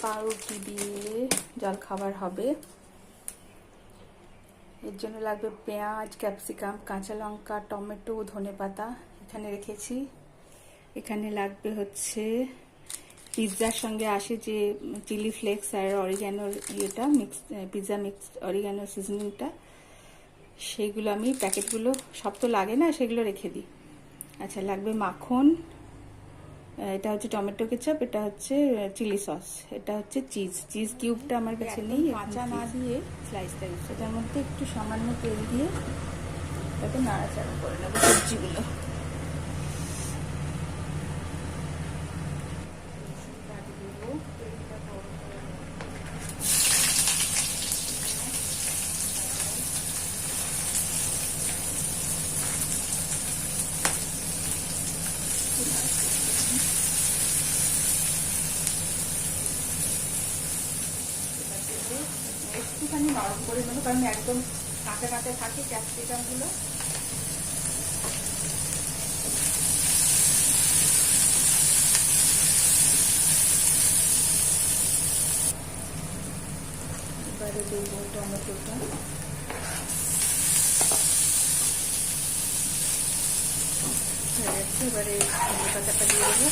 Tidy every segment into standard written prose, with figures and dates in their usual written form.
পাউরুটি দিয়ে জল খাবার হবে। এর জন্য লাগবে পেঁয়াজ, ক্যাপসিকাম, কাঁচা লঙ্কা, টমেটো, ধনেপাতা এখানে রেখেছি। এখানে লাগবে হচ্ছে পিৎজার সঙ্গে আসে যে চিলি ফ্লেক্স আর অরিগ্যানোর ইয়েটা মিক্স, পিৎজা মিক্স অরিগ্যানো সিজনিংটা, সেইগুলো আমি প্যাকেটগুলো সব তো লাগে না, সেগুলো রেখে দিই। আচ্ছা, লাগবে মাখন, এটা হচ্ছে টমেটো কেচাপ, এটা হচ্ছে চিলি সস, এটা হচ্ছে চিজ কিউবটা আমার কাছে নেই, কাঁচা না দিয়ে স্লাইসটা দিচ্ছি। এটার মধ্যে একটু সামান্য তেল দিয়ে এটাকে নাড়াচাড়া করে নেবো সবজিগুলো। একটুখানি নরম করে নেবো, কারণ একদম কাঁচা কাঁচা থাকে ক্যাপসিকামগুলো। এবারে দেবো টমেটোটা, এবারে ধনেপাতাটা দিয়ে দেবো।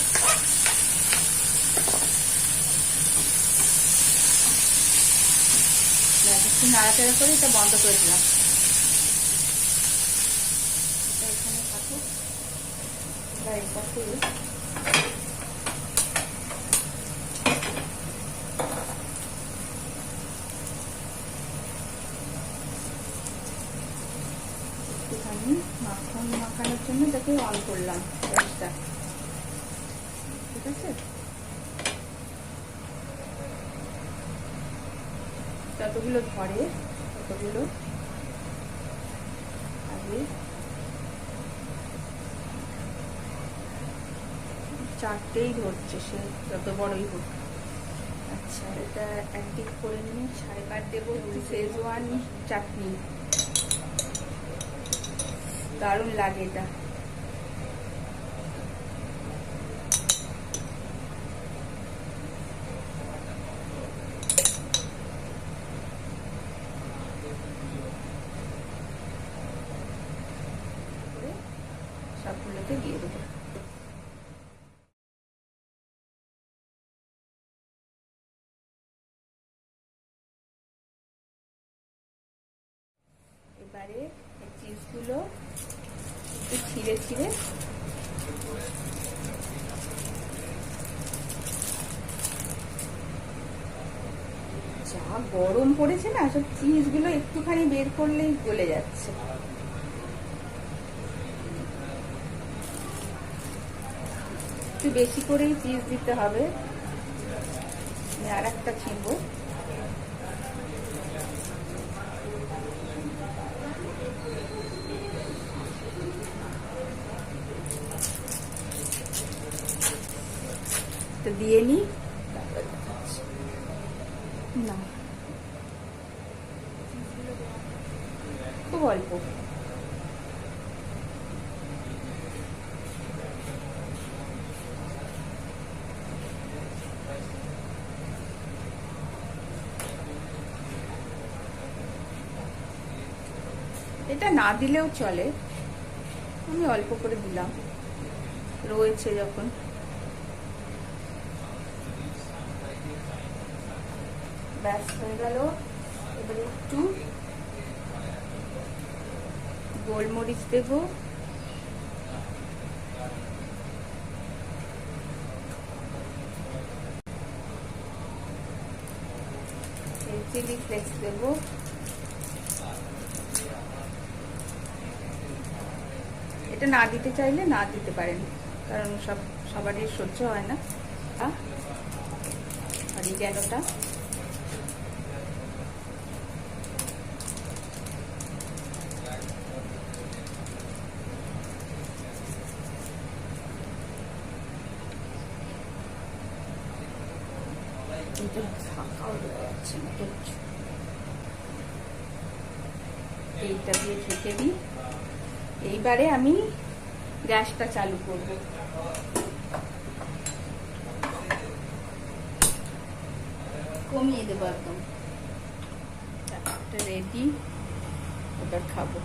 একটু নাড়াচাড়া করে এটা বন্ধ করে দিলাম। এটা এখানে থাকুক। একটুখানি মাখন মাখানোর জন্য এটাকে অন করলাম গ্যাসটা, ঠিক আছে? যতগুলো ধরে ততগুলো আগে, 4টেই ধরছে, সে যত বড়ই হোক। আচ্ছা, এটা একদিক করে নিয়ে 5.5 দেবো শেজওয়ান চাটনি, দারুণ লাগে এটা। সবগুলোকে দিয়ে দেবো। এবারে চিজগুলো একটু ছিঁড়ে ছিঁড়ে যা গরম পড়েছে না, সব চিজগুলো একটুখানি বের করলেই গলে যাচ্ছে। একটু বেশি করেই চিজ দিতে হবে। আর একটা ছিঁড়বো। দিয়ে নি না, খুব অল্প। এটা না দিলেও চলে, আমি অল্প করে দিলাম, রয়েছে যখন। ব্যাস হয়ে গেল। এবারে একটু গোলমরিচ দেবো, চিলি ফ্লেক্স দেবো, এটা না দিতে চাইলে না দিতে পারেন, কারণ সবারই সহ্য হয় না। অরিগ্যানোটা এইটা দিয়ে ঢেকে দিই। এইবারে আমি গ্যাসটা চালু করব। কমিয়ে দেবো একদম। রেডি, এবার খাবো।